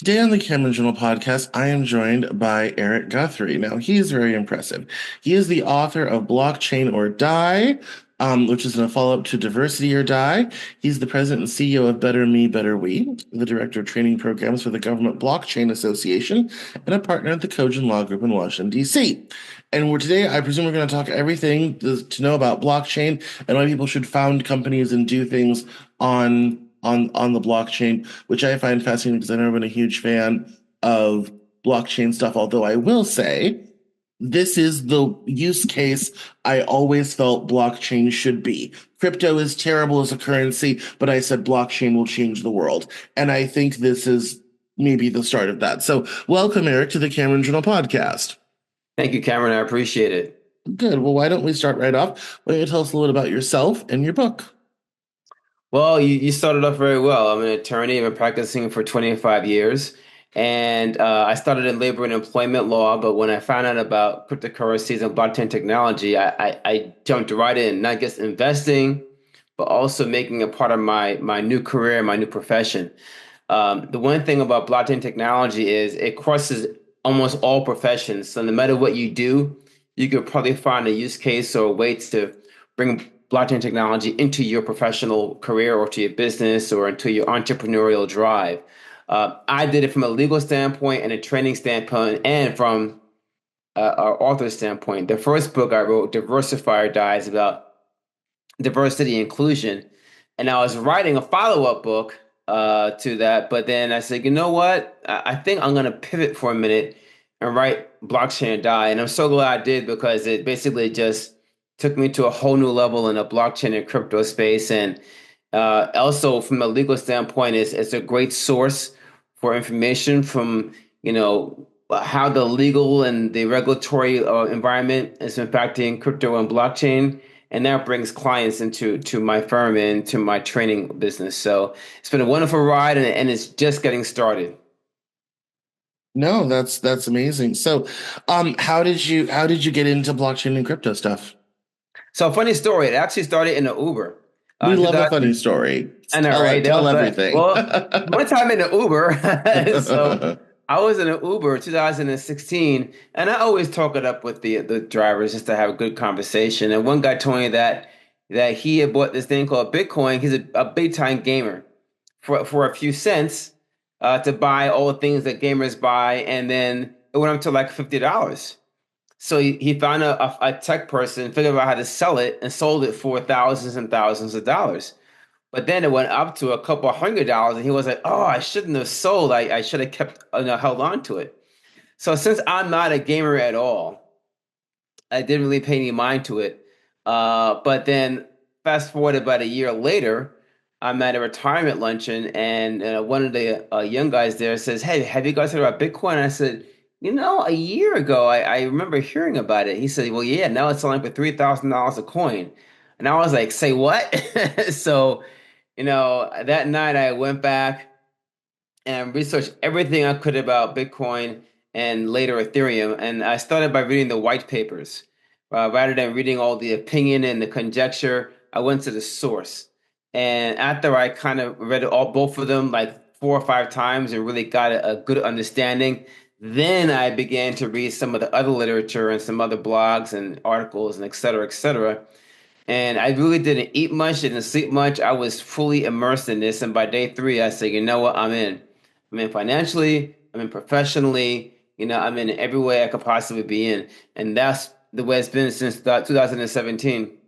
Today on the Cameron Journal podcast, I am joined by Eric Guthrie. Now, he is very impressive. He is the author of Blockchain or Die, which is a follow-up to Diversity or Die. He's the president and CEO of Better Me, Better We, the director of training programs for the Government Blockchain Association, and a partner at the Cogent Law Group in Washington, D.C. And today, I presume we're going to talk everything to know about blockchain and why people should found companies and do things on the blockchain, which I find fascinating because I've never been a huge fan of blockchain stuff. Although I will say, this is the use case I always felt blockchain should be. Crypto is terrible as a currency, but I said blockchain will change the world. And I think this is maybe the start of that. So, welcome, Eric, to the Cameron Journal podcast. Thank you, Cameron. I appreciate it. Good. Well, why don't we start right off? Why don't you tell us a little bit about yourself and your book? Well, you started off very well. I'm an attorney. I've been practicing for 25 years. And I started in labor and employment law. But when I found out about cryptocurrencies and blockchain technology, I jumped right in, not just investing, but also making it part of my new career, my new profession. The one thing about blockchain technology is it crosses almost all professions. So no matter what you do, you could probably find a use case or a way to bring blockchain technology into your professional career or to your business or into your entrepreneurial drive. I did it from a legal standpoint and a training standpoint, and from our author standpoint. The first book I wrote, Diversify or Die, is about diversity and inclusion. And I was writing a follow-up book to that, but then I said, you know what? I think I'm going to pivot for a minute and write Blockchain or Die. And I'm so glad I did because it basically just took me to a whole new level in the blockchain and crypto space. And also from a legal standpoint, it's a great source for information from, how the legal and the regulatory environment is impacting crypto and blockchain, and that brings clients into my firm and to my training business. So it's been a wonderful ride, and it's just getting started. No, that's amazing. So, how did you get into blockchain and crypto stuff? So funny story. It actually started in an Uber. We In love a funny 2000, story. I know, Tell right? it, That tell was like, everything. well, one time in an Uber. So I was in an Uber 2016, and I always talk it up with the drivers just to have a good conversation. And one guy told me that he had bought this thing called Bitcoin. He's a big time gamer for a few cents to buy all the things that gamers buy, and then it went up to like $50. So he found a tech person, figured out how to sell it, and sold it for thousands and thousands of dollars. But then it went up to a couple $100, and he was like, "Oh, I shouldn't have sold. I should have kept, held on to it." So since I'm not a gamer at all, I didn't really pay any mind to it. But then fast forward about a year later, I'm at a retirement luncheon, and one of the young guys there says, "Hey, have you guys heard about Bitcoin?" And I said, a year ago, I remember hearing about it. He said, "Well, yeah, now it's selling for $3,000 a coin." And I was like, "Say what?" So, that night I went back and researched everything I could about Bitcoin and later Ethereum. And I started by reading the white papers. Rather than reading all the opinion and the conjecture, I went to the source. And after I kind of read both of them like 4 or 5 times and really got a good understanding, then I began to read some of the other literature and some other blogs and articles and et cetera, et cetera. And I really didn't eat much, didn't sleep much. I was fully immersed in this. And by day three, I said, you know what? I'm in. I'm in financially, I'm in professionally, I'm in every way I could possibly be in. And that's the way it's been since 2017.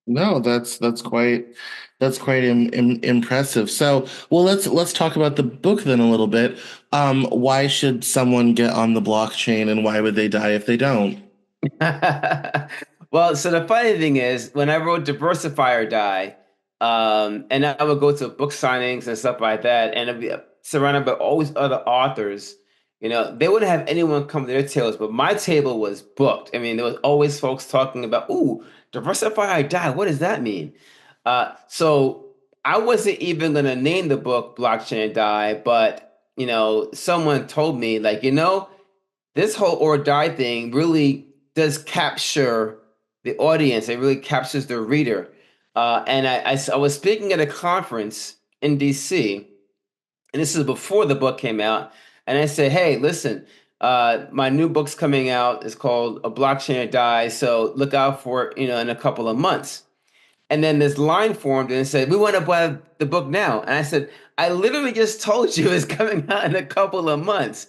No, that's quite impressive. So, well, let's talk about the book then a little bit. Why should someone get on the blockchain, and why would they die if they don't? Well, so the funny thing is, when I wrote Diversify or Die, and I would go to book signings and stuff like that, and I'd be surrounded by all these other authors, they wouldn't have anyone come to their tables, but my table was booked. I mean, there was always folks talking about, "Ooh, Diversify or Die. What does that mean?" So I wasn't even going to name the book Blockchain or Die, but, someone told me, like, this whole or die thing really does capture the audience. It really captures the reader. And I was speaking at a conference in DC, and this is before the book came out. And I said, "Hey, listen, my new book's coming out. It's called A Blockchain or Die. So look out for it, in a couple of months." And then this line formed and it said, "We want to buy the book now." And I said, "I literally just told you it's coming out in a couple of months."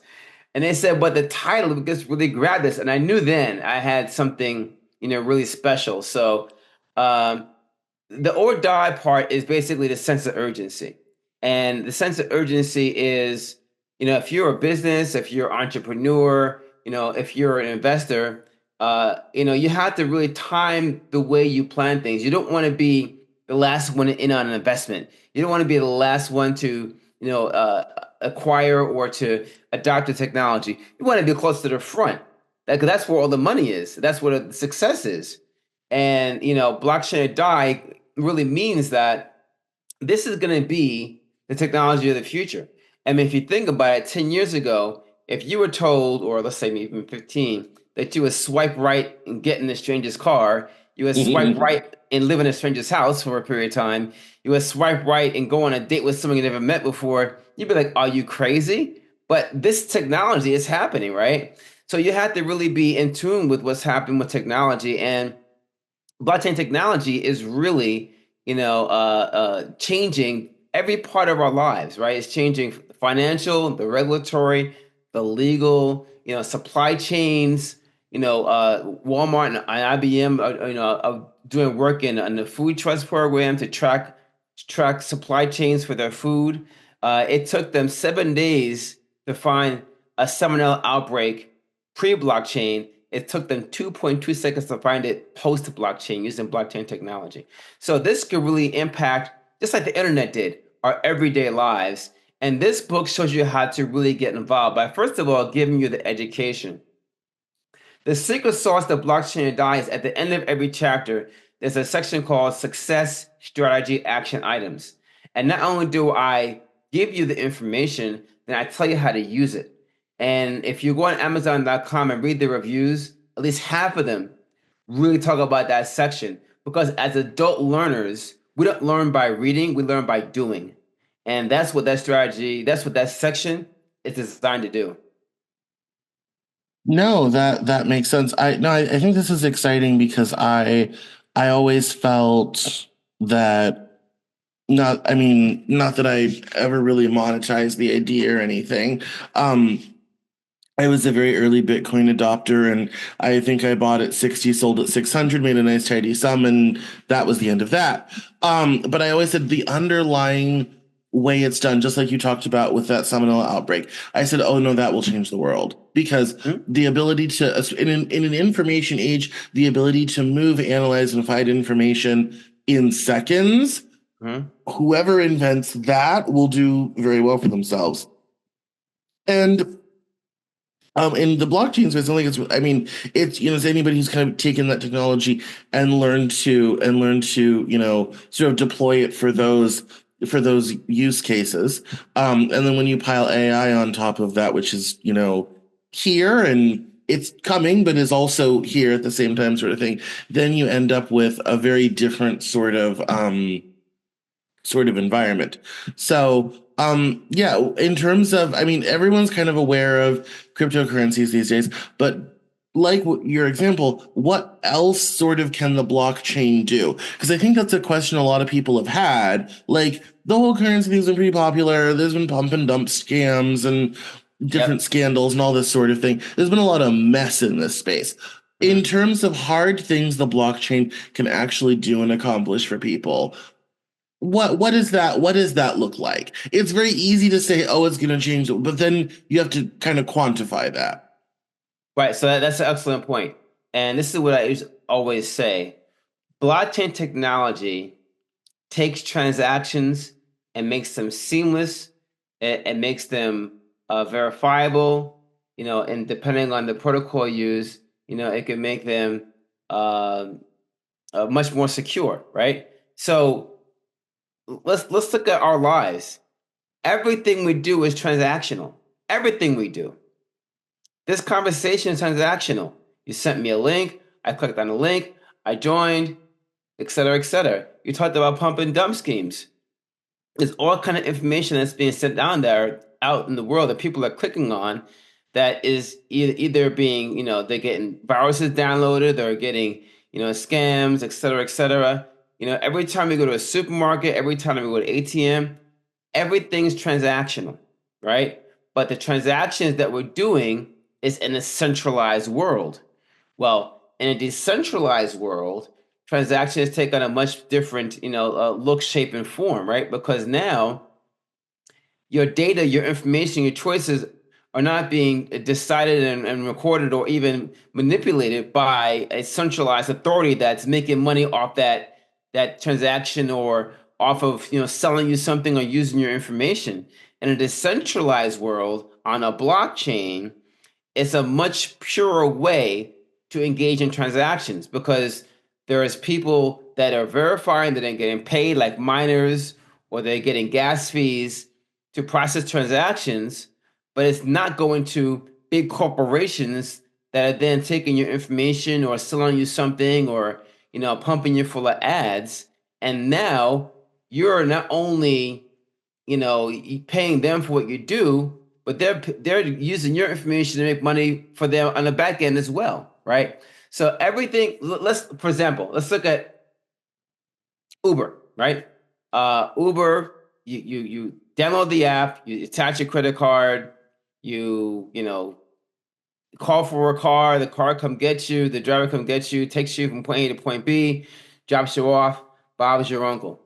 And they said, "But the title just really grabbed us." And I knew then I had something, really special. So, um, the or die part is basically the sense of urgency. And the sense of urgency is, if you're a business, if you're an entrepreneur, if you're an investor, you have to really time the way you plan things. You don't want to be the last one in on an investment. You don't want to be the last one to, acquire or to adopt the technology. You want to be close to the front. That's where all the money is. That's where the success is. And, blockchain or die really means that this is going to be the technology of the future. I mean, if you think about it, 10 years ago, if you were told, or let's say even 15, that you would swipe right and get in a stranger's car, you would swipe right and live in a stranger's house for a period of time, you would swipe right and go on a date with someone you never met before, you'd be like, are you crazy? But this technology is happening, right? So you have to really be in tune with what's happening with technology. And blockchain technology is really, changing every part of our lives, right? It's changing the financial, the regulatory, the legal, supply chains. Walmart and IBM are doing work in the food trust program to track supply chains for their food. It took them 7 days to find a salmonella outbreak pre-blockchain. It took them 2.2 seconds to find it post-blockchain using blockchain technology. So this could really impact, just like the internet did, our everyday lives. And this book shows you how to really get involved by, first of all, giving you the education. The secret sauce to blockchain or die is at the end of every chapter, there's a section called Success Strategy Action Items. And not only do I give you the information, then I tell you how to use it. And if you go on Amazon.com and read the reviews, at least half of them really talk about that section. Because as adult learners, we don't learn by reading, we learn by doing. And that's what that section is designed to do. No, that makes sense. I think this is exciting because I always felt that not that I ever really monetized the idea or anything. Um, I was a very early Bitcoin adopter, and I think I bought at 60, sold at 600, made a nice tidy sum, and that was the end of that. But I always said the underlying way it's done, just like you talked about with that salmonella outbreak, I said, oh no, that will change the world because Hmm? the ability to, in an information age, the ability to move, analyze, and find information in seconds, Hmm? whoever invents that will do very well for themselves. And in the blockchain space, I think it's it's anybody who's kind of taken that technology and learned to sort of deploy it for those use cases. And then when you pile AI on top of that, which is here and it's coming, but is also here at the same time, sort of thing, then you end up with a very different sort of environment. So, yeah, in terms of, everyone's kind of aware of cryptocurrencies these days, but like your example, what else sort of can the blockchain do? Because I think that's a question a lot of people have had. Like, the whole currency thing's been pretty popular. There's been pump and dump scams and different Yep. scandals and all this sort of thing. There's been a lot of mess in this space. In Hmm. terms of hard things the blockchain can actually do and accomplish for people, what does that look like? It's very easy to say, oh, it's going to change, but then you have to kind of quantify that. Right. So that's an excellent point. And this is what I always say. Blockchain technology takes transactions and makes them seamless. It makes them verifiable, and depending on the protocol used, it can make them uh, much more secure, right? So let's look at our lives. Everything we do is transactional. Everything we do. This conversation is transactional. You sent me a link. I clicked on the link. I joined, et cetera, et cetera. You talked about pump and dump schemes. there's all kind of information that's being sent down there out in the world that people are clicking on that is either being, they're getting viruses downloaded, they're getting, scams, et cetera, et cetera. Every time we go to a supermarket, every time we go to ATM, everything's transactional, right? But the transactions that we're doing is in a centralized world. Well, in a decentralized world, transactions take on a much different, look, shape, and form, right? Because now your data, your information, your choices are not being decided and recorded or even manipulated by a centralized authority that's making money off that transaction or off of selling you something or using your information. In a decentralized world on a blockchain, it's a much purer way to engage in transactions because there's people that are verifying that they're getting paid like miners or they're getting gas fees to process transactions, but it's not going to big corporations that are then taking your information or selling you something or pumping you full of ads. And now you're not only paying them for what you do, but they're using your information to make money for them on the back end as well, right? So everything. For example, let's look at Uber, right? Uber, you download the app, you attach your credit card, you call for a car, the car come get you, the driver come get you, takes you from point A to point B, drops you off. Bob's your uncle.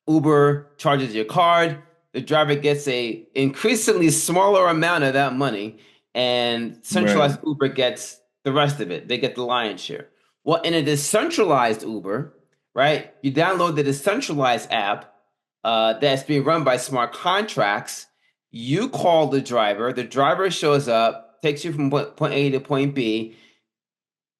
Uber charges your card. The driver gets a increasingly smaller amount of that money, and Right. centralized Uber gets the rest of it. They get the lion's share. Well, in a decentralized Uber, right? You download the decentralized app that's being run by smart contracts. You call the driver shows up, takes you from point A to point B.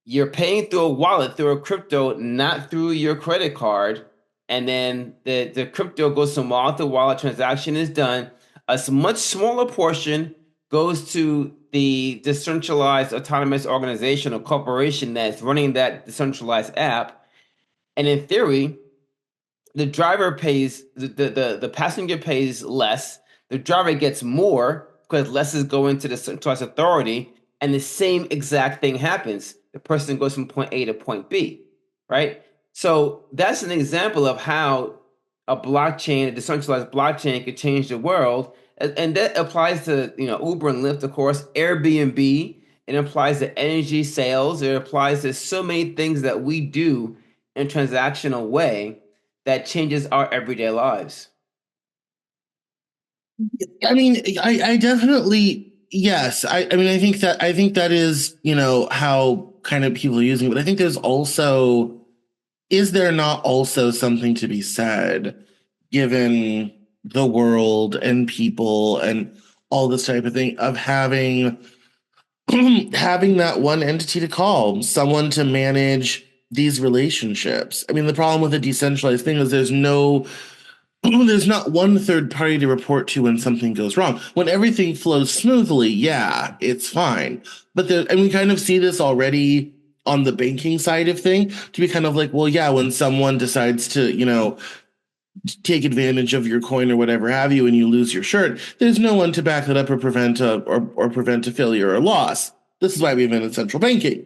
You're paying through a wallet, through a crypto, not through your credit card. And then the crypto goes from wallet to wallet, transaction is done. A much smaller portion goes to the decentralized autonomous organization or corporation that's running that decentralized app. And in theory, the driver pays the passenger pays less. The driver gets more because less is going to the centralized authority, and the same exact thing happens. The person goes from point A to point B, right? So that's an example of how a blockchain, a decentralized blockchain, could change the world, and that applies to Uber and Lyft, of course, Airbnb. It applies to energy sales. It applies to so many things that we do in a transactional way that changes our everyday lives. I mean, I definitely, yes. I mean, I think that is, how kind of people are using it. But I think there's also, is there not also something to be said, given the world and people and all this type of thing, of having having that one entity to call, someone to manage these relationships. I mean, the problem with a decentralized thing is there's not one third party to report to when something goes wrong. When everything flows smoothly, yeah, it's fine. And we kind of see this already on the banking side of thing to be kind of like, well, yeah, when someone decides to, take advantage of your coin or whatever have you, and you lose your shirt, there's no one to back it up or prevent a failure or loss. This is why we invented central banking.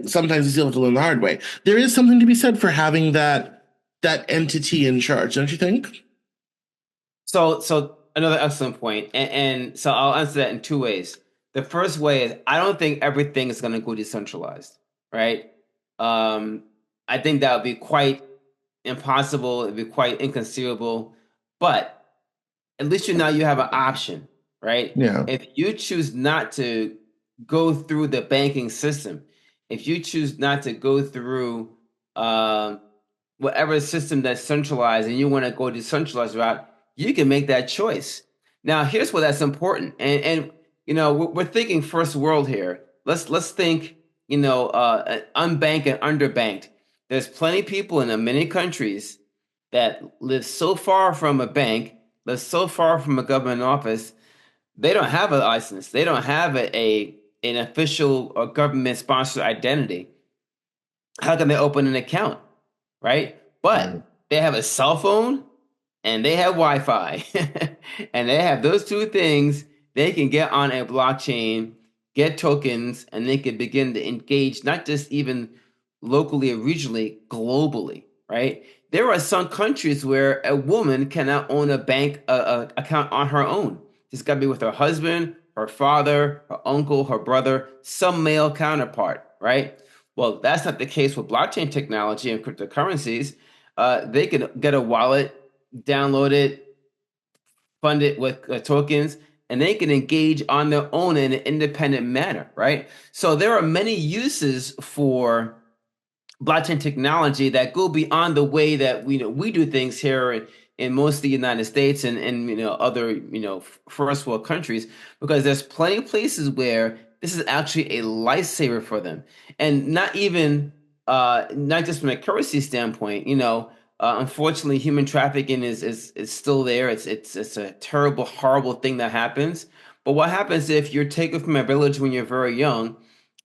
Sometimes you still have to learn the hard way. There is something to be said for having that entity in charge, don't you think? So another excellent point, and so I'll answer that in two ways. The first way is I don't think everything is going to go decentralized, right? Um, I think that would be quite impossible. It'd be quite inconceivable. But at least now you have an option, right? Yeah. If you choose not to go through the banking system, if you choose not to go through um, whatever system that's centralized and you want to go decentralized route, you can make that choice. Now, here's where that's important, and we're thinking first world here. Let's think, unbanked and underbanked. There's plenty of people in many countries that live so far from a bank, live so far from a government office, they don't have a license. They don't have an official or government sponsored identity. How can they open an account? Right? Right. But they have a cell phone, and they have Wi-Fi, and they have those two things, they can get on a blockchain, get tokens, and they can begin to engage not just even locally or regionally, globally, right? There are some countries where a woman cannot own a bank account on her own. She's got to be with her husband, her father, her uncle, her brother, some male counterpart, right? Well, that's not the case with blockchain technology and cryptocurrencies. They can get a wallet, download it, fund it with tokens, and they can engage on their own in an independent manner, right? So there are many uses for blockchain technology that go beyond the way that we do things here in most of the United States and other first world countries, because there's plenty of places where this is actually a lifesaver for them, and not just from a currency standpoint. Unfortunately, human trafficking is still there. It's a terrible, horrible thing that happens. But what happens if you're taken from a village when you're very young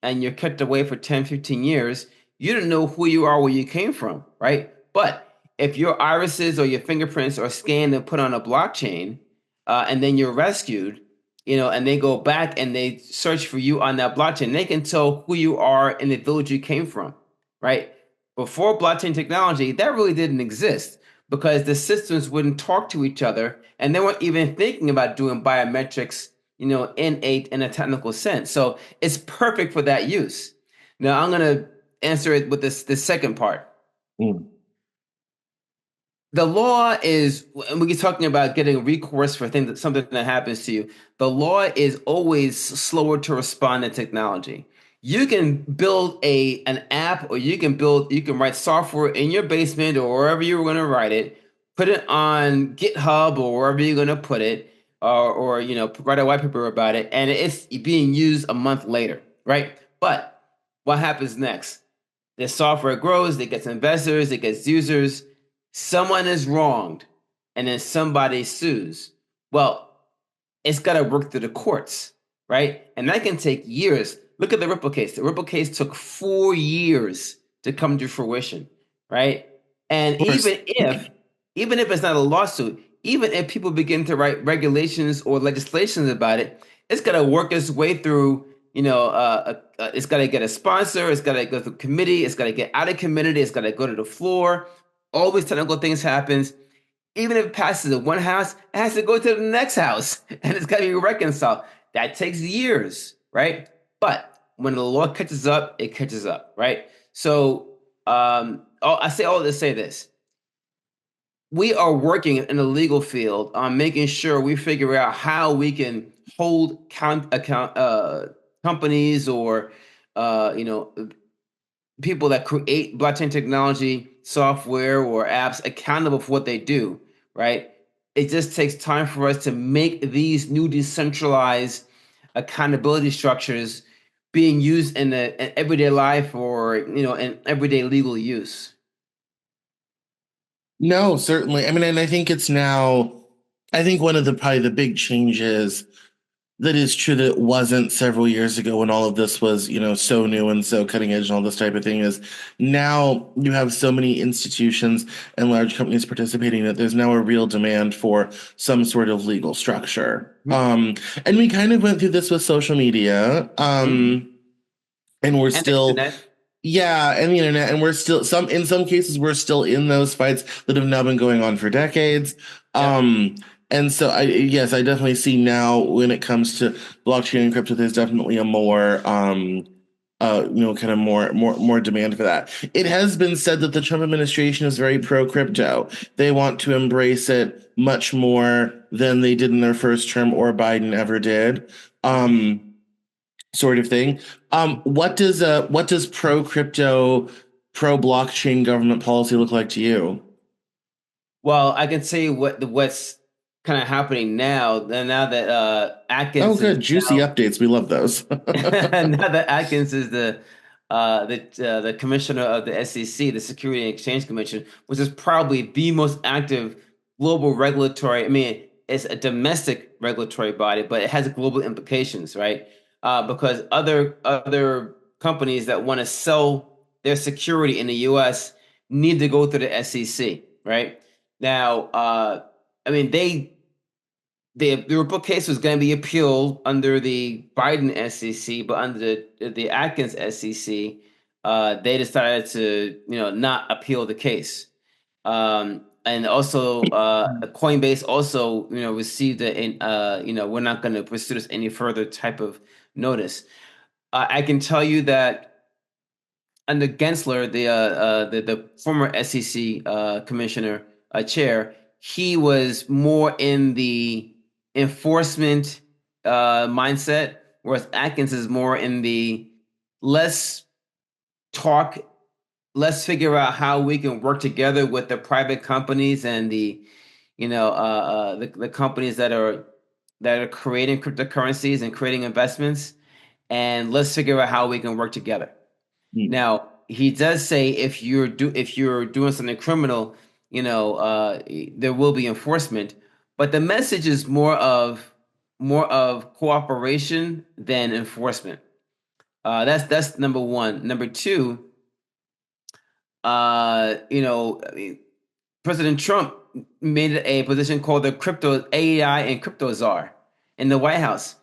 and you're kept away for 10, 15 years? You don't know who you are, where you came from, right? But if your irises or your fingerprints are scanned and put on a blockchain, and then you're rescued, and they go back and they search for you on that blockchain, they can tell who you are in the village you came from, right? Before blockchain technology, that really didn't exist because the systems wouldn't talk to each other, and they weren't even thinking about doing biometrics, in a technical sense. So it's perfect for that use. Now I'm gonna answer it with this second part. Mm. The law is, and we're talking about getting recourse for something that happens to you. The law is always slower to respond than technology. You can build an app, or you can write software in your basement or wherever you're going to write it, put it on GitHub or wherever you're going to put it, or write a white paper about it, and it's being used a month later, right? But what happens next? The software grows, it gets investors, it gets users. Someone is wronged, and then somebody sues. Well, it's got to work through the courts, right? And that can take years. Look at the Ripple case. The Ripple case took 4 years to come to fruition, right? And Of course. even if it's not a lawsuit, even if people begin to write regulations or legislations about it, it's got to work its way through. It's got to get a sponsor. It's got to go through committee. It's got to get out of committee. It's got to go to the floor. All these technical things happens. Even if it passes at one house, it has to go to the next house, and it's got to be reconciled. That takes years, right? But when the law catches up, it catches up, right? So I say all to say this: we are working in the legal field on making sure we figure out how we can hold account companies or you know people that create blockchain technology software or apps accountable for what they do, right? It just takes time for us to make these new decentralized accountability structures being used in everyday life or in everyday legal use. No, certainly. I mean, and I think it's now, I think one of the probably the big changes that is true that it wasn't several years ago when all of this was, so new and so cutting edge and all this type of thing is now you have so many institutions and large companies participating that there's now a real demand for some sort of legal structure. Mhm. And we kind of went through this with social media. Mhm. And we're And the still, internet. yeah, and the internet, and we're still in some cases we're still in those fights that have now been going on for decades. Yep. Um, and so yes, I definitely see now when it comes to blockchain and crypto, there's definitely a more kind of more demand for that. It has been said that the Trump administration is very pro crypto. They want to embrace it much more than they did in their first term or Biden ever did. Mhm. Sort of thing. What does pro crypto, pro blockchain government policy look like to you? Well, I can say what's kind of happening now. And now that Oh, Atkins is good, juicy now updates. We love those. now that Atkins is the commissioner of the SEC, the Security and Exchange Commission, which is probably the most active global regulatory. I mean, it's a domestic regulatory body, but it has global implications, right? Because other companies that want to sell their security in the U.S. need to go through the SEC, right? Now, I mean, the report case was going to be appealed under the Biden SEC, but under the Atkins SEC, they decided to not appeal the case. And also, Coinbase also received we're not going to pursue this any further type of notice. I can tell you that under Gensler, the former SEC commissioner chair, he was more in the enforcement mindset, whereas Atkins is more in the let's talk, let's figure out how we can work together with the private companies and the companies that are creating cryptocurrencies and creating investments, and let's figure out how we can work together. Mm. Now, he does say if you're doing something criminal, there will be enforcement, but the message is more of cooperation than enforcement. That's number one. Number two, I mean, President Trump made a position called the crypto AI and crypto czar in the White House.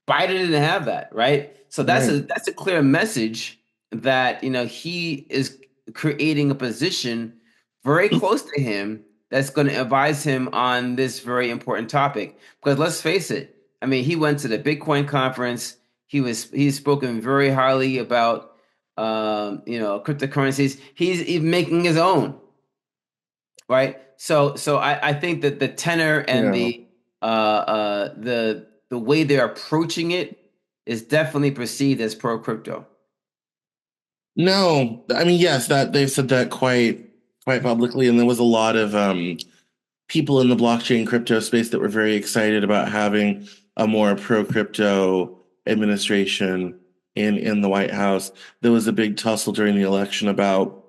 Biden didn't have that, right? So that's Right. a clear message that he is creating a position very close to him that's going to advise him on this very important topic. Because let's face it, I mean, he went to the Bitcoin conference. He's spoken very highly about cryptocurrencies. He's even making his own, right? So I think that the tenor and Yeah. the way they're approaching it is definitely perceived as pro crypto. No, I mean, yes, that they've said that quite publicly, and there was a lot of people in the blockchain crypto space that were very excited about having a more pro crypto administration in the White House. There was a big tussle during the election about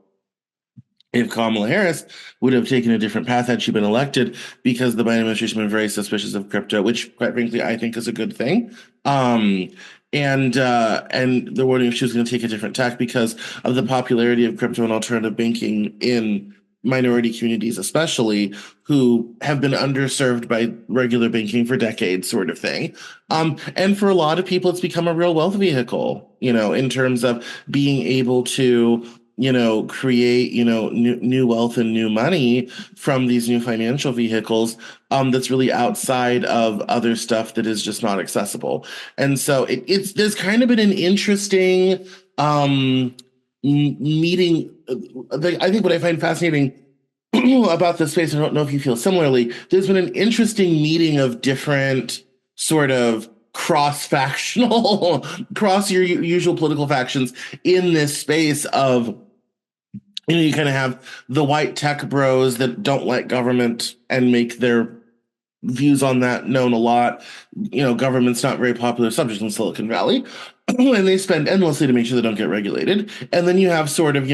if Kamala Harris would have taken a different path had she been elected, because the Biden administration has been very suspicious of crypto, which, quite frankly, I think is a good thing. Um, and they're wondering if she was going to take a different tack because of the popularity of crypto and alternative banking in minority communities, especially who have been underserved by regular banking for decades, sort of thing. And for a lot of people, it's become a real wealth vehicle, in terms of being able to create, new wealth and new money from these new financial vehicles, that's really outside of other stuff that is just not accessible. And so there's kind of been an interesting, meeting. I think what I find fascinating about this space, I don't know if you feel similarly, there's been an interesting meeting of different sort of cross-factional, cross your usual political factions in this space of, you kind of have the white tech bros that don't like government and make their views on that known a lot. Government's not a very popular subject in Silicon Valley, and they spend endlessly to make sure they don't get regulated. And then you have sort of,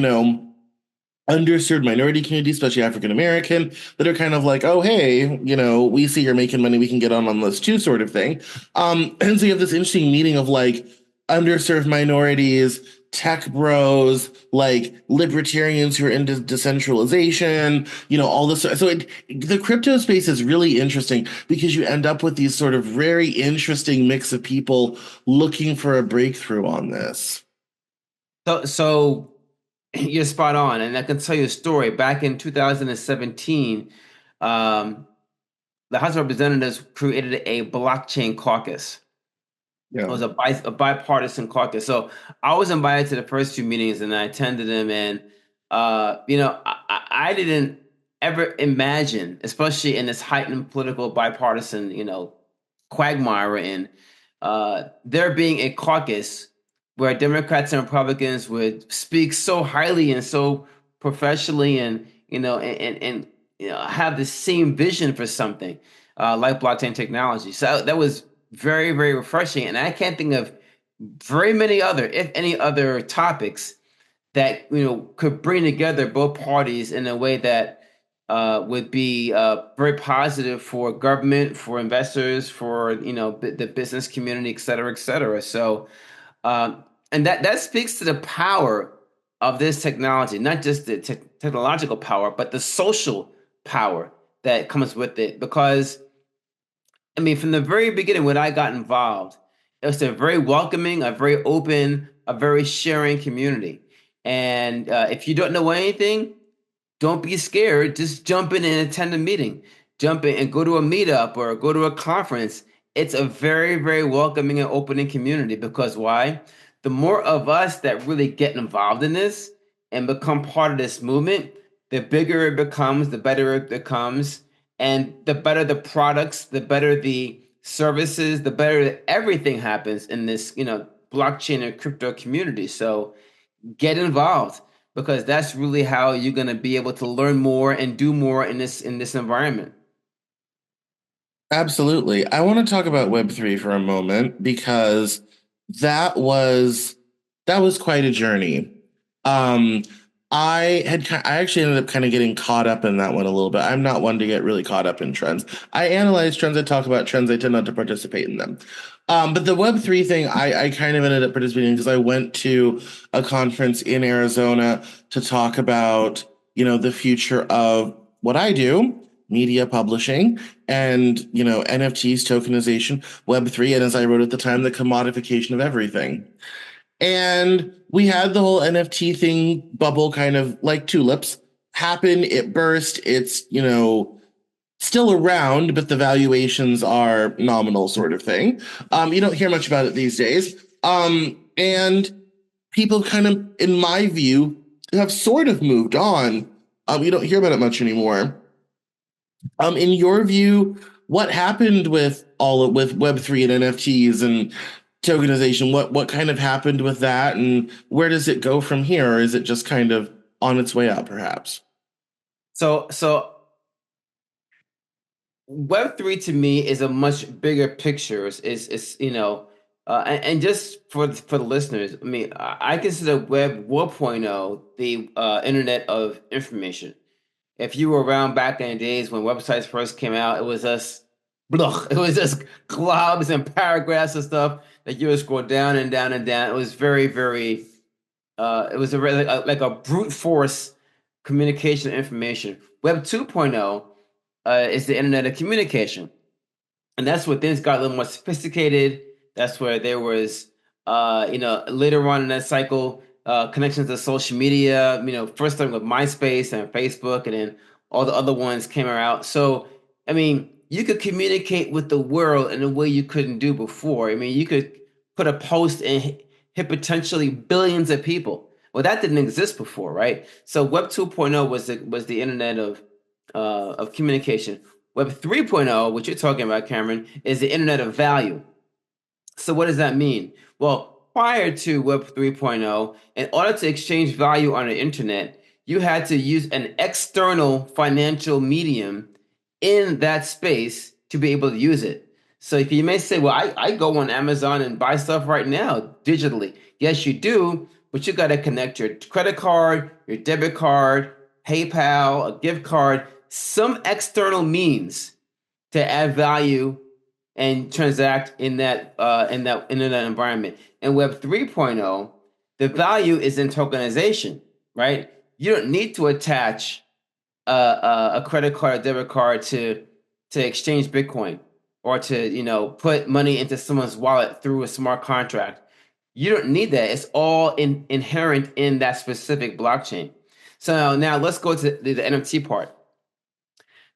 underserved minority communities, especially African American, that are kind of like, oh, hey, we see you're making money, we can get on this too, sort of thing. And so you have this interesting meeting of like underserved minorities, tech bros, like libertarians who are into decentralization, all this. So the crypto space is really interesting because you end up with these sort of very interesting mix of people looking for a breakthrough on this. So you're spot on, and I can tell you a story. Back in 2017, um, the House of Representatives created a blockchain caucus. It Yeah. was a bipartisan caucus. So I was invited to the first two meetings, and I attended them. And I didn't ever imagine, especially in this heightened political bipartisan, quagmire we're in, there being a caucus where Democrats and Republicans would speak so highly and so professionally, and have the same vision for something like blockchain technology. So that was very, very refreshing. And I can't think of very many other, if any other topics that, could bring together both parties in a way that would be very positive for government, for investors, for, the business community, et cetera, et cetera. So, and that speaks to the power of this technology, not just the technological power, but the social power that comes with it. Because I mean, from the very beginning, when I got involved, it was a very welcoming, a very open, a very sharing community. And if you don't know anything, don't be scared. Just jump in and attend a meeting. Jump in and go to a meetup or go to a conference. It's a very, very welcoming and opening community because why? The more of us that really get involved in this and become part of this movement, the bigger it becomes, the better it becomes, and the better the products, the better the services, the better everything happens in this, blockchain and crypto community. So get involved because that's really how you're going to be able to learn more and do more in this environment. Absolutely. I want to talk about Web3 for a moment because that was that was quite a journey. Um, I actually ended up kind of getting caught up in that one a little bit. I'm not one to get really caught up in trends. I analyze trends, I talk about trends, I tend not to participate in them. But the Web3 thing, I kind of ended up participating because I went to a conference in Arizona to talk about, the future of what I do, media publishing, and, NFTs, tokenization, Web3, and as I wrote at the time, the commodification of everything. And we had the whole NFT thing bubble kind of like tulips happen. It burst. It's, still around, but the valuations are nominal sort of thing. You don't hear much about it these days. And people kind of, in my view, have sort of moved on. You don't hear about it much anymore. In your view, what happened with Web3 and NFTs and tokenization? What kind of happened with that, and where does it go from here? Or is it just kind of on its way out, perhaps? So Web3 to me is a much bigger picture. And just for the listeners, I mean, I consider Web 1.0 the Internet of Information. If you were around back in the days when websites first came out, it was just blah, it was just globs and paragraphs and stuff that you would scroll down and down and down. It was very, very it was a really like a brute force communication of information. Web 2.0 is the internet of communication, and that's where things got a little more sophisticated. That's where there was, later on in that cycle, connections to social media. First starting with MySpace and Facebook, and then all the other ones came out. So, I mean, you could communicate with the world in a way you couldn't do before. I mean, you could put a post and hit potentially billions of people. Well, that didn't exist before, right? So, Web 2.0 was the internet of communication. Web 3.0, which you're talking about, Cameron, is the internet of value. So what does that mean? Well, prior to Web 3.0, in order to exchange value on the internet, you had to use an external financial medium in that space to be able to use it. So if you may say, well, I go on Amazon and buy stuff right now digitally. Yes, you do, but you got to connect your credit card, your debit card, PayPal, a gift card, some external means to add value and transact in that environment. In Web 3.0, the value is in tokenization, right? You don't need to attach a credit card, a debit card to exchange Bitcoin or to put money into someone's wallet through a smart contract. You don't need that. It's all inherent in that specific blockchain. So now let's go to the NFT part.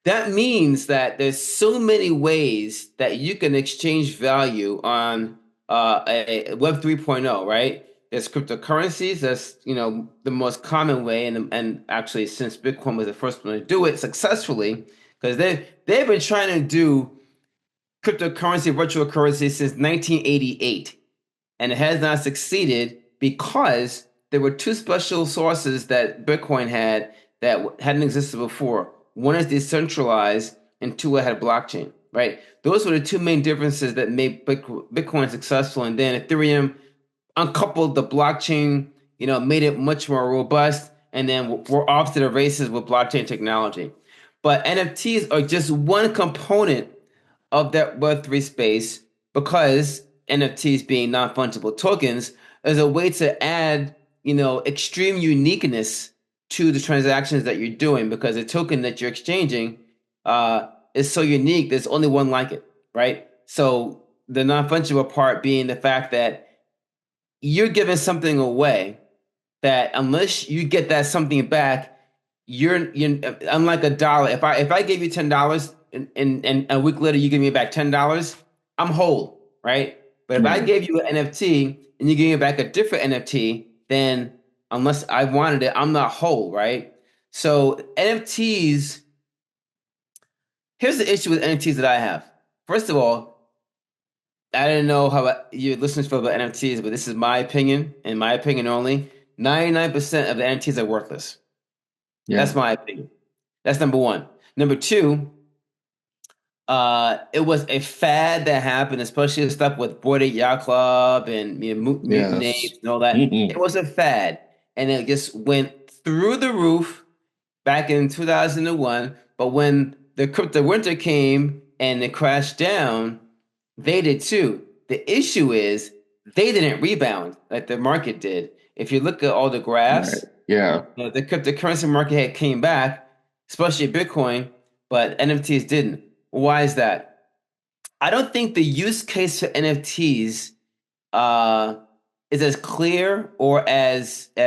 That means that there's so many ways that you can exchange value on a Web 3.0, right? There's cryptocurrencies. That's the most common way, and actually since Bitcoin was the first one to do it successfully, because they've been trying to do cryptocurrency, virtual currency since 1988, and it has not succeeded because there were two special sources that Bitcoin had that hadn't existed before. One is decentralized, and two, it had blockchain. Right? Those were the two main differences that made Bitcoin successful, and then Ethereum uncoupled the blockchain. Made it much more robust, and then we're off to the races with blockchain technology. But NFTs are just one component of that Web3 space because NFTs being non-fungible tokens is a way to add, extreme uniqueness to the transactions that you're doing because the token that you're exchanging is so unique. There's only one like it, right? So the non-fungible part being the fact that you're giving something away that unless you get that something back, you're unlike a dollar. If I gave you $10 and a week later you give me back $10, I'm whole, right? But if I Right. gave you an NFT and you give me back a different NFT, then unless I wanted it, I'm not whole, right? So NFTs, here's the issue with NFTs that I have. First of all, I don't know how your listeners feel about NFTs, but this is my opinion, and my opinion only. 99% of the NFTs are worthless. That's Yeah. my opinion. That's number one. Number two, it was a fad that happened, especially the stuff with Bored Ape Yacht Club and Mutant Yes. Apes and all that. It Hmm. was a fad, and it just went through the roof back in 2001. But when the crypto winter came and it crashed down, they did too. The issue is they didn't rebound like the market did. If you look at all the Right. graphs, Yeah. the cryptocurrency market had came back, especially Bitcoin, but NFTs didn't. Why is that? I don't think the use case for NFTs uh, is as clear or it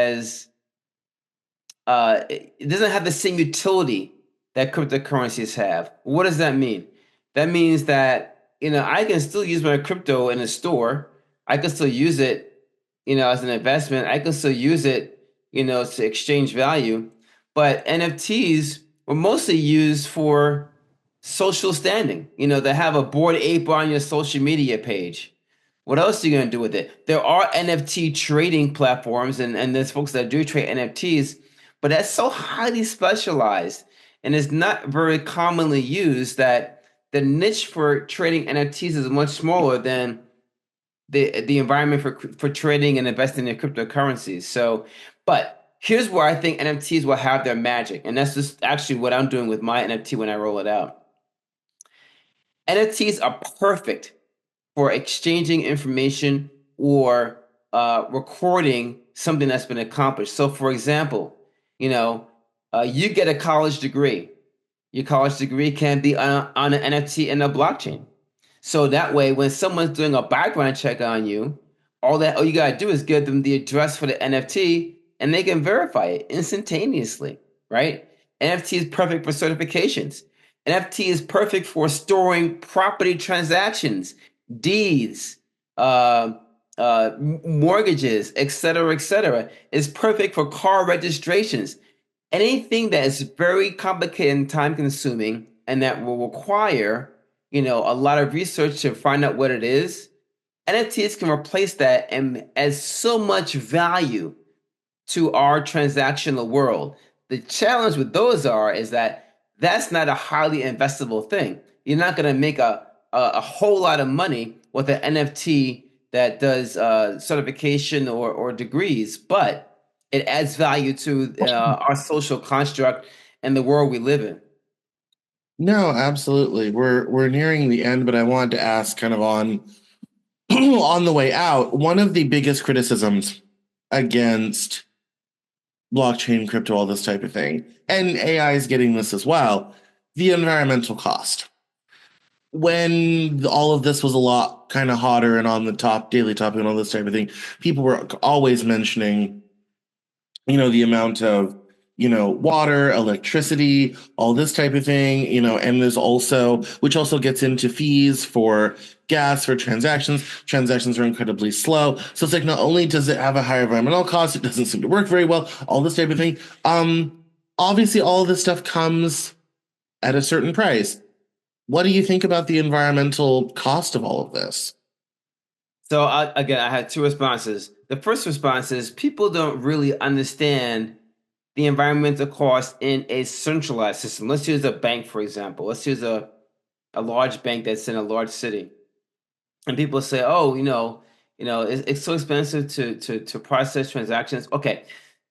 doesn't have the same utility that cryptocurrencies have. What does that mean? That means that, I can still use my crypto in a store. I can still use it, as an investment. I can still use it, to exchange value. But NFTs were mostly used for social standing, to have a bored ape on your social media page. What else are you going to do with it? There are NFT trading platforms, and there's folks that do trade NFTs, but that's so highly specialized and is not very commonly used that the niche for trading NFTs is much smaller than the environment for trading and investing in cryptocurrencies. So, but here's where I think NFTs will have their magic, and that's just actually what I'm doing with my NFT when I roll it out. NFTs are perfect for exchanging information or recording something that's been accomplished. So, for example, you know, you get a college degree. Your college degree can be on an NFT and a blockchain. So that way, when someone's doing a background check on you, all you gotta do is give them the address for the NFT, and they can verify it instantaneously, right? NFT is perfect for certifications. NFT is perfect for storing property transactions, deeds, uh, mortgages, et cetera, et cetera. It's perfect for car registrations. Anything that is very complicated and time consuming and that will require, a lot of research to find out what it is, NFTs can replace that and add so much value to our transactional world. The challenge with those is that that's not a highly investable thing. You're not going to make a whole lot of money with an NFT that does certification or degrees, but it adds value to our social construct and the world we live in. No, absolutely. We're nearing the end, but I wanted to ask kind of on on the way out, one of the biggest criticisms against blockchain, crypto, all this type of thing, and AI is getting this as well, the environmental cost. When all of this was a lot kind of hotter and on the top daily topic and all this type of thing, people were always mentioning the amount of, water, electricity, all this type of thing, and there's also, which also gets into fees for gas for transactions. Transactions are incredibly slow. So it's like, not only does it have a higher environmental cost, it doesn't seem to work very well, all this type of thing. Obviously, all of this stuff comes at a certain price. What do you think about the environmental cost of all of this? So again, I had two responses. The first response is people don't really understand the environmental cost in a centralized system. Let's use a bank, for example. Let's use a large bank that's in a large city. And people say, "Oh, it's so expensive to process transactions." Okay,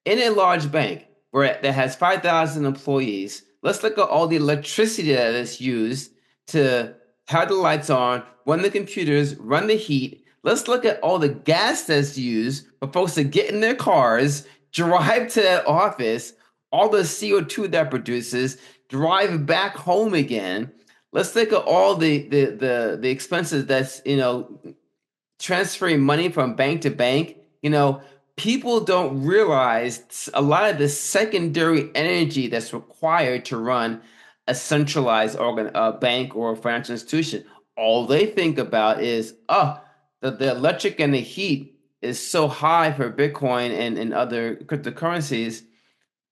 in a large bank that has 5,000 employees, let's look at all the electricity that is used to have the lights on, run the computers, run the heat. Let's look at all the gas that's used for folks to get in their cars, drive to that office. all the CO2 that produces, drive back home again. Let's think of all the expenses that's, transferring money from bank to bank. People don't realize a lot of the secondary energy that's required to run a centralized bank or financial institution. All they think about is, oh, the electric and the heat is so high for Bitcoin and other cryptocurrencies.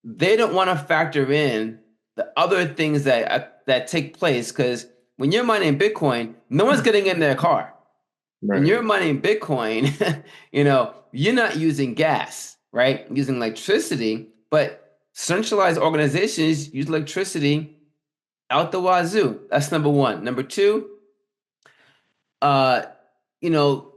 They don't want to factor in the other things that take place, because when you're mining Bitcoin, no one's getting in their car. When Right. you're mining Bitcoin, you're not using gas, right? Using electricity, but centralized organizations use electricity out the wazoo. That's number one. Number two, uh, you know,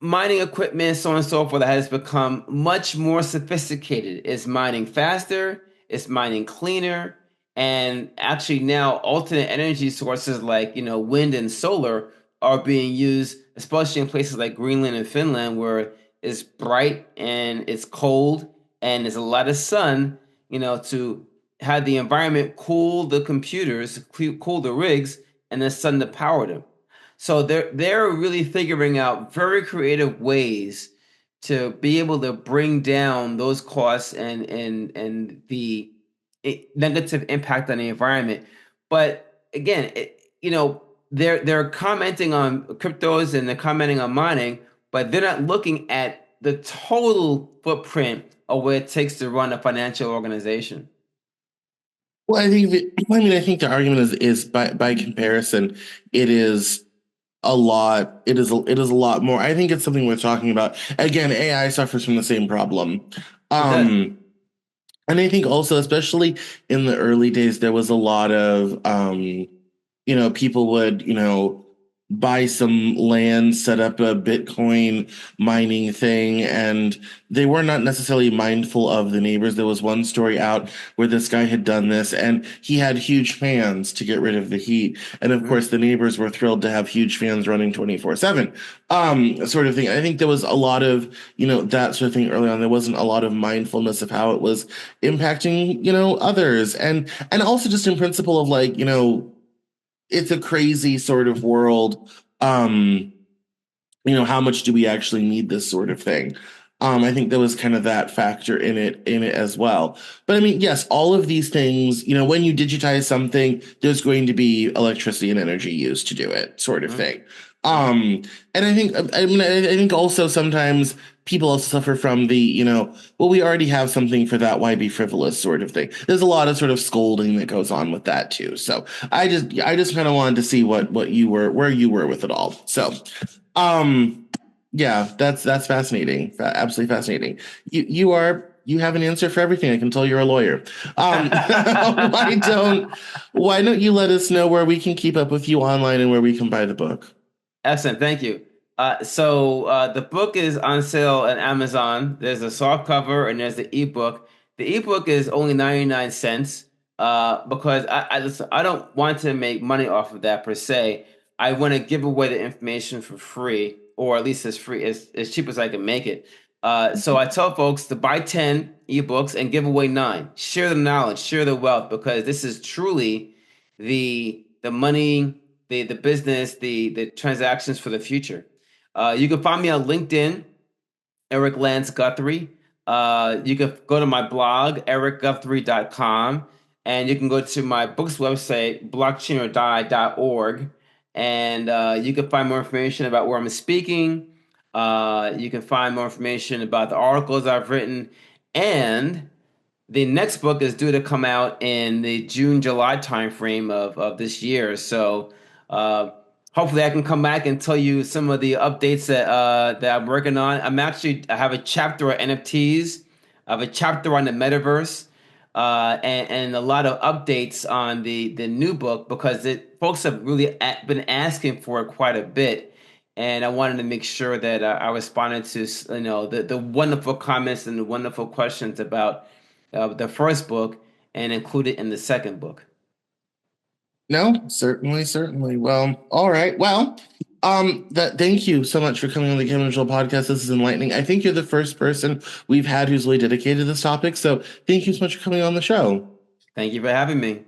mining equipment, so on and so forth, has become much more sophisticated. It's mining faster, it's mining cleaner, and actually now alternate energy sources like, wind and solar are being used, especially in places like Greenland and Finland, where it's bright and it's cold and there's a lot of sun, to have the environment cool the computers, cool the rigs, and the sun to power them. So they're really figuring out very creative ways to be able to bring down those costs and the negative impact on the environment. But again, they're commenting on cryptos and they're commenting on mining, but they're not looking at the total footprint of what it takes to run a financial organization. Well, I think the argument is by comparison, it is a lot. It is a lot more. I think it's something we're talking about. Again, AI suffers from the same problem. It does. Um, and I think also, especially in the early days, there was a lot of, people would, buy some land, set up a Bitcoin mining thing, and they were not necessarily mindful of the neighbors. There was one story out where this guy had done this, and he had huge fans to get rid of the heat. And of Mhm. course, the neighbors were thrilled to have huge fans running 24/7, sort of thing. I think there was a lot of, that sort of thing early on. There wasn't a lot of mindfulness of how it was impacting, others. And also just in principle of like, it's a crazy sort of world. Um, how much do we actually need this sort of thing? I think there was kind of that factor in it as well. But I mean, yes, all of these things, when you digitize something, there's going to be electricity and energy used to do it, sort of Mhm. thing. Mhm. And I think also sometimes people also suffer from the, well, we already have something for that, why be frivolous sort of thing. There's a lot of sort of scolding that goes on with that too. So I just kind of wanted to see what you were, where you were with it all. So, um, yeah, that's fascinating. Absolutely fascinating. You have an answer for everything. I can tell you're a lawyer. Why don't you let us know where we can keep up with you online and where we can buy the book? Excellent, thank you. So the book is on sale on Amazon. There's a soft cover and there's the ebook. The ebook is only 99 cents because listen, I don't want to make money off of that per se. I want to give away the information for free, or at least as free as cheap as I can make it. So I tell folks to buy 10 ebooks and give away nine. Share the knowledge, share the wealth, because this is truly the money, the business, the transactions for the future. You can find me on LinkedIn, Eric Lance Guthrie. You can go to my blog, ericguthrie.com, and you can go to my book's website, blockchainordie.org, and you can find more information about where I'm speaking. You can find more information about the articles I've written, and the next book is due to come out in the June, July timeframe of this year. So uh, hopefully I can come back and tell you some of the updates that I'm working on. I have a chapter on NFTs, I have a chapter on the metaverse, and a lot of updates on the new book, because folks have really been asking for it quite a bit. And I wanted to make sure that I responded to the wonderful comments and the wonderful questions about the first book and include it in the second book. No, certainly, certainly. Well, all right. Well, Thank you so much for coming on the Cameron Joel podcast. This is enlightening. I think you're the first person we've had who's really dedicated to this topic. So thank you so much for coming on the show. Thank you for having me.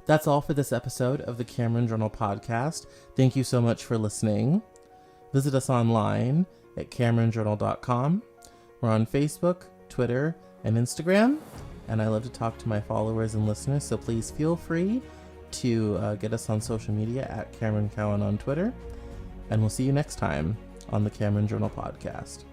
That's all for this episode of the Cameron Journal podcast. Thank you so much for listening. Visit us online at CameronJournal.com. We're on Facebook, Twitter, and Instagram, and I love to talk to my followers and listeners, so please feel free to get us on social media at Cameron Cowan on Twitter, and we'll see you next time on the Cameron Journal podcast.